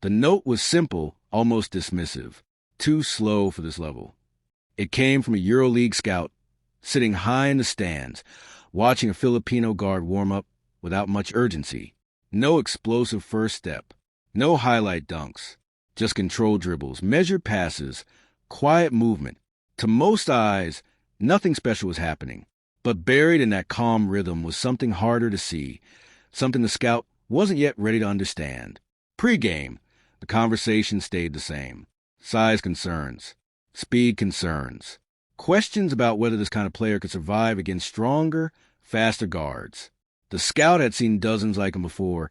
The note was simple, almost dismissive. Too slow for this level. It came from a EuroLeague scout, sitting high in the stands, watching a Filipino guard warm up without much urgency. No explosive first step. No highlight dunks. Just controlled dribbles, measured passes, quiet movement. To most eyes, nothing special was happening. But buried in that calm rhythm was something harder to see, something the scout wasn't yet ready to understand. Pre-game, the conversation stayed the same. Size concerns, speed concerns, questions about whether this kind of player could survive against stronger, faster guards. The scout had seen dozens like him before,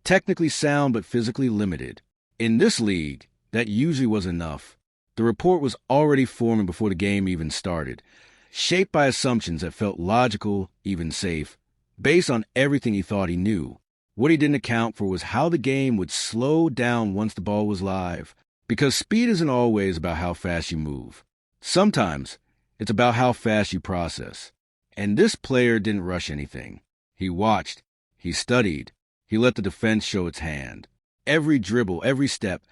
technically sound but physically limited. In this league, that usually was enough. The report was already forming before the game even started, shaped by assumptions that felt logical, even safe, based on everything he thought he knew. What he didn't account for was how the game would slow down once the ball was live, because speed isn't always about how fast you move. Sometimes it's about how fast you process. And this player didn't rush anything. He watched, he studied, he let the defense show its hand. Every dribble, every step,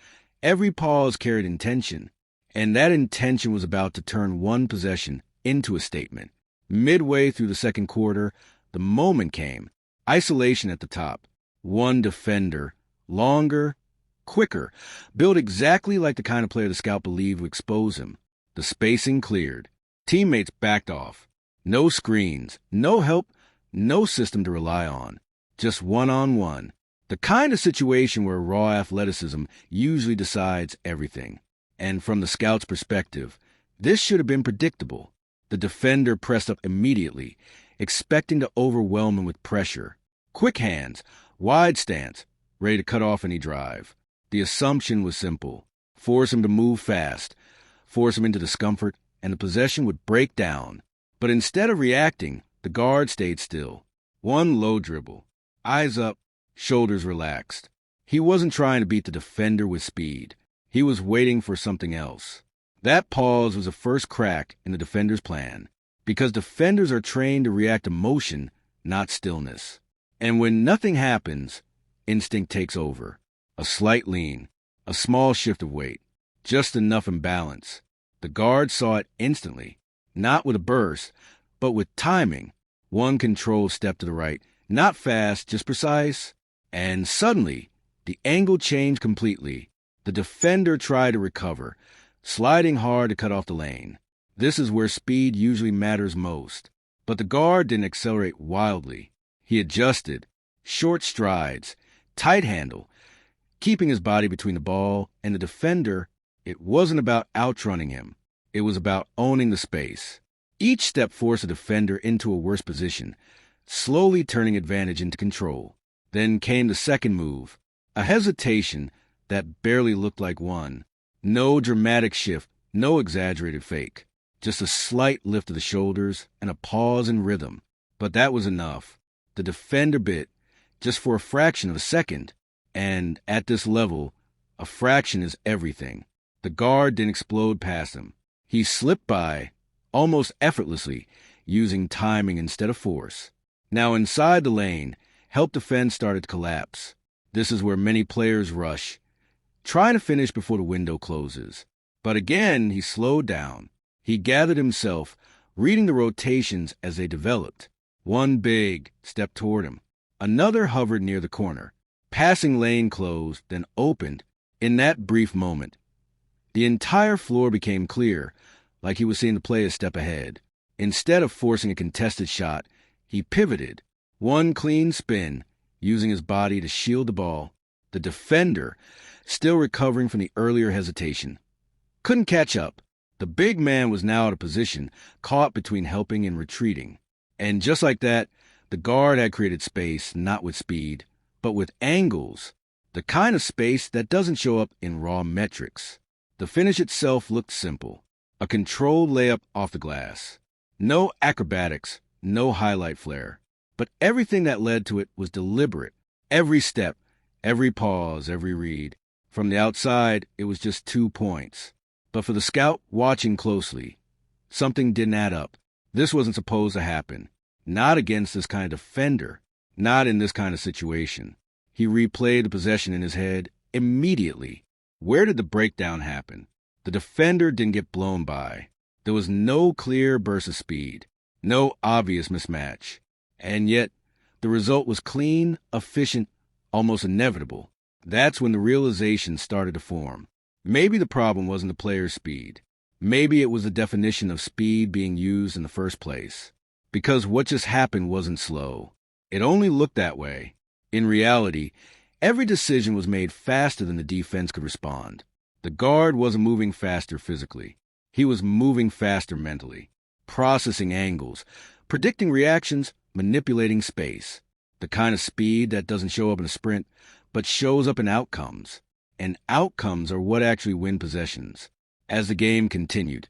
every pause carried intention, and that intention was about to turn one possession into a statement. Midway through the second quarter, the moment came. Isolation at the top. One defender. Longer, quicker. Built exactly like the kind of player the scout believed would expose him. The spacing cleared. Teammates backed off. No screens, no help, no system to rely on. Just one-on-one. The kind of situation where raw athleticism usually decides everything. And from the scout's perspective, this should have been predictable. The defender pressed up immediately, expecting to overwhelm him with pressure. Quick hands, wide stance, ready to cut off any drive. The assumption was simple. Force him to move fast, force him into discomfort, and the possession would break down. But instead of reacting, the guard stayed still. One low dribble. Eyes up, shoulders relaxed. He wasn't trying to beat the defender with speed. He was waiting for something else. That pause was a first crack in the defender's plan, because defenders are trained to react to motion, not stillness. And when nothing happens, instinct takes over. A slight lean, a small shift of weight, just enough imbalance. The guard saw it instantly, not with a burst, but with timing. One controlled step to the right, not fast, just precise. And suddenly, the angle changed completely. The defender tried to recover, sliding hard to cut off the lane. This is where speed usually matters most. But the guard didn't accelerate wildly. He adjusted, short strides, tight handle, keeping his body between the ball and the defender. It wasn't about outrunning him. It was about owning the space. Each step forced the defender into a worse position, slowly turning advantage into control. Then came the second move, a hesitation that barely looked like one. No dramatic shift, no exaggerated fake. Just a slight lift of the shoulders and a pause in rhythm. But that was enough. The defender bit, just for a fraction of a second. And at this level, a fraction is everything. The guard didn't explode past him. He slipped by, almost effortlessly, using timing instead of force. Now inside the lane, help defense started to collapse. This is where many players rush, trying to finish before the window closes. But again, he slowed down. He gathered himself, reading the rotations as they developed. One big stepped toward him. Another hovered near the corner. Passing lane closed, then opened. In that brief moment, the entire floor became clear, like he was seeing the play a step ahead. Instead of forcing a contested shot, he pivoted. One clean spin, using his body to shield the ball. The defender, still recovering from the earlier hesitation, couldn't catch up. The big man was now out of position, caught between helping and retreating. And just like that, the guard had created space, not with speed, but with angles, the kind of space that doesn't show up in raw metrics. The finish itself looked simple, a controlled layup off the glass. No acrobatics, no highlight flair, but everything that led to it was deliberate. Every step, every pause, every read. From the outside, it was just 2 points. But for the scout watching closely, something didn't add up. This wasn't supposed to happen. Not against this kind of defender. Not in this kind of situation. He replayed the possession in his head immediately. Where did the breakdown happen? The defender didn't get blown by. There was no clear burst of speed, no obvious mismatch. And yet, the result was clean, efficient, almost inevitable. That's when the realization started to form. Maybe the problem wasn't the player's speed. Maybe it was the definition of speed being used in the first place. Because what just happened wasn't slow. It only looked that way. In reality, every decision was made faster than the defense could respond. The guard wasn't moving faster physically. He was moving faster mentally, processing angles, predicting reactions, manipulating space. The kind of speed that doesn't show up in a sprint, but shows up in outcomes. And outcomes are what actually win possessions. As the game continued,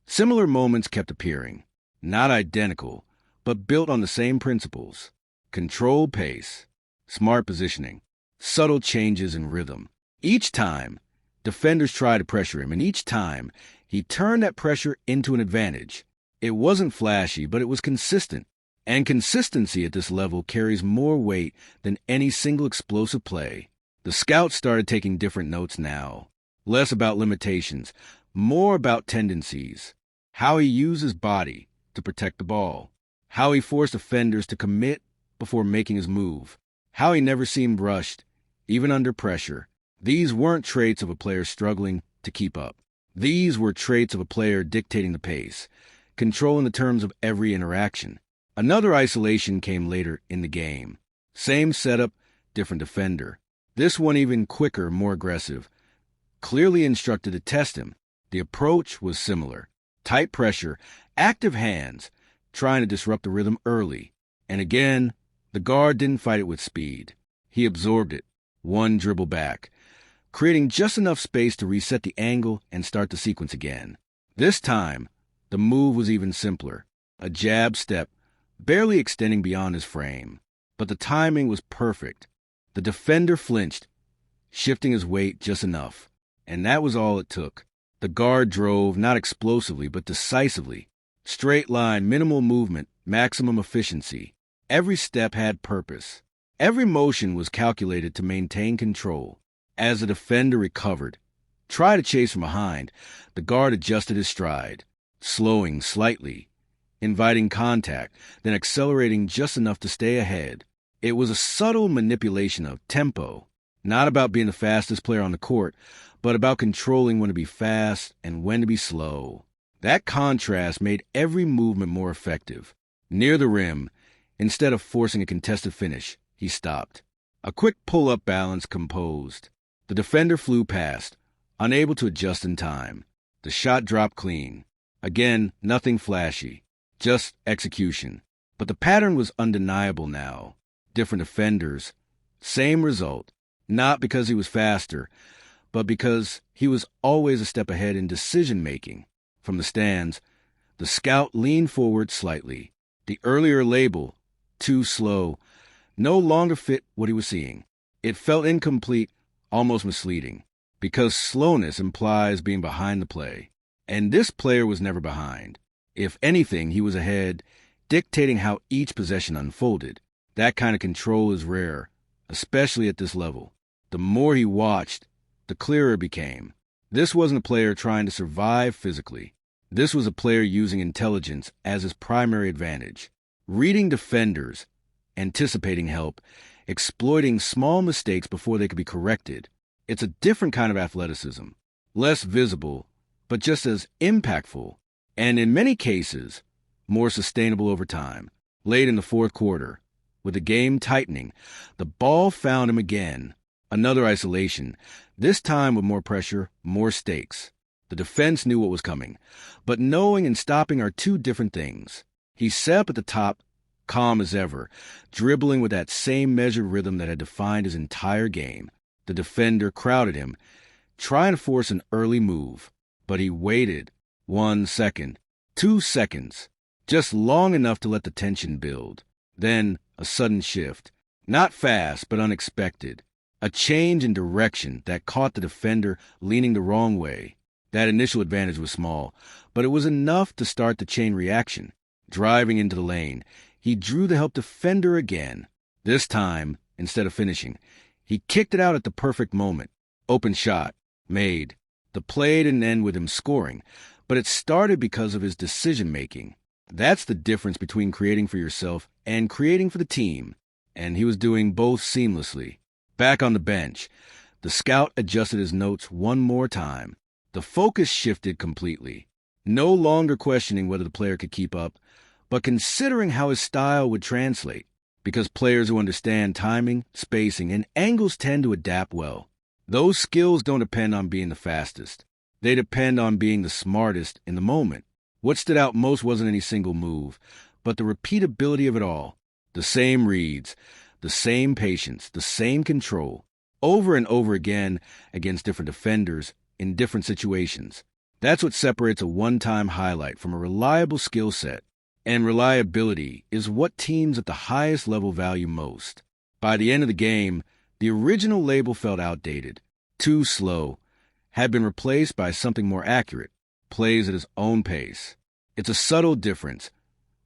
similar moments kept appearing. Not identical, but built on the same principles. Controlled pace, smart positioning, subtle changes in rhythm. Each time, defenders tried to pressure him, and each time, he turned that pressure into an advantage. It wasn't flashy, but it was consistent. And consistency at this level carries more weight than any single explosive play. The scouts started taking different notes now. Less about limitations, more about tendencies. How he used his body to protect the ball. How he forced defenders to commit before making his move. How he never seemed rushed, even under pressure. These weren't traits of a player struggling to keep up. These were traits of a player dictating the pace, controlling the terms of every interaction. Another isolation came later in the game. Same setup, different defender. This one even quicker, more aggressive. Clearly instructed to test him. The approach was similar. Tight pressure, active hands, trying to disrupt the rhythm early. And again, the guard didn't fight it with speed. He absorbed it, one dribble back, creating just enough space to reset the angle and start the sequence again. This time, the move was even simpler. A jab step, barely extending beyond his frame. But the timing was perfect. The defender flinched, shifting his weight just enough. And that was all it took. The guard drove, not explosively, but decisively. Straight line, minimal movement, maximum efficiency. Every step had purpose. Every motion was calculated to maintain control. As the defender recovered, tried to chase from behind, the guard adjusted his stride, slowing slightly, inviting contact, then accelerating just enough to stay ahead. It was a subtle manipulation of tempo, not about being the fastest player on the court, but about controlling when to be fast and when to be slow. That contrast made every movement more effective. Near the rim, instead of forcing a contested finish, he stopped. A quick pull-up balance composed. The defender flew past, unable to adjust in time. The shot dropped clean. Again, nothing flashy, just execution. But the pattern was undeniable now. Different defenders, same result. Not because he was faster, but because he was always a step ahead in decision-making. From the stands, the scout leaned forward slightly. The earlier label, too slow, no longer fit what he was seeing. It felt incomplete, almost misleading, because slowness implies being behind the play. And this player was never behind. If anything, he was ahead, dictating how each possession unfolded. That kind of control is rare, especially at this level. The more he watched, the clearer it became. This wasn't a player trying to survive physically. This was a player using intelligence as his primary advantage. Reading defenders, anticipating help, exploiting small mistakes before they could be corrected. It's a different kind of athleticism. Less visible, but just as impactful. And in many cases, more sustainable over time. Late in the fourth quarter, with the game tightening, the ball found him again. Another isolation, this time with more pressure, more stakes. The defense knew what was coming, but knowing and stopping are two different things. He sat up at the top, calm as ever, dribbling with that same measured rhythm that had defined his entire game. The defender crowded him, trying to force an early move, but he waited 1 second, 2 seconds, just long enough to let the tension build. Then a sudden shift, not fast but unexpected. A change in direction that caught the defender leaning the wrong way. That initial advantage was small, but it was enough to start the chain reaction. Driving into the lane, he drew the help defender again. This time, instead of finishing, he kicked it out at the perfect moment. Open shot. Made. The play didn't end with him scoring, but it started because of his decision-making. That's the difference between creating for yourself and creating for the team, and he was doing both seamlessly. Back on the bench, the scout adjusted his notes one more time. The focus shifted completely. No longer questioning whether the player could keep up, but considering how his style would translate, because players who understand timing, spacing, and angles tend to adapt well. Those skills don't depend on being the fastest. They depend on being the smartest in the moment. What stood out most wasn't any single move, but the repeatability of it all. The same reads, the same patience, the same control, over and over again against different defenders in different situations. That's what separates a one-time highlight from a reliable skill set. And reliability is what teams at the highest level value most. By the end of the game, the original label felt outdated, too slow, had been replaced by something more accurate, plays at his own pace. It's a subtle difference,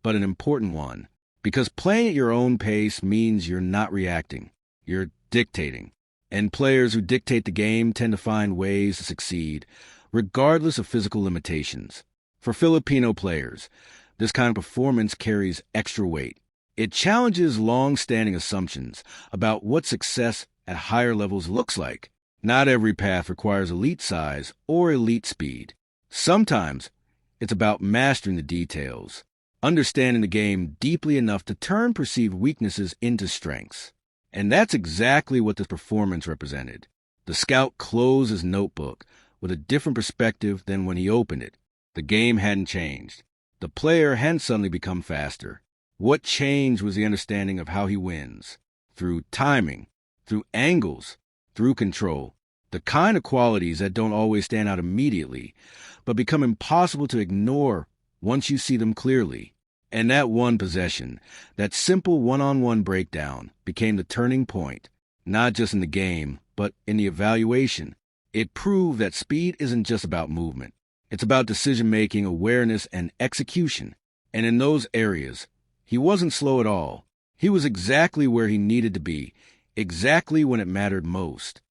but an important one, because playing at your own pace means you're not reacting, you're dictating. And players who dictate the game tend to find ways to succeed, regardless of physical limitations. For Filipino players, this kind of performance carries extra weight. It challenges long-standing assumptions about what success at higher levels looks like. Not every path requires elite size or elite speed. Sometimes it's about mastering the details, understanding the game deeply enough to turn perceived weaknesses into strengths. And that's exactly what this performance represented. The scout closed his notebook with a different perspective than when he opened it. The game hadn't changed. The player hadn't suddenly become faster. What changed was the understanding of how he wins. Through timing, through angles, through control. The kind of qualities that don't always stand out immediately, but become impossible to ignore once you see them clearly. And that one possession, that simple one-on-one breakdown, became the turning point, not just in the game, but in the evaluation. It proved that speed isn't just about movement. It's about decision-making, awareness, and execution. And in those areas, he wasn't slow at all. He was exactly where he needed to be, exactly when it mattered most.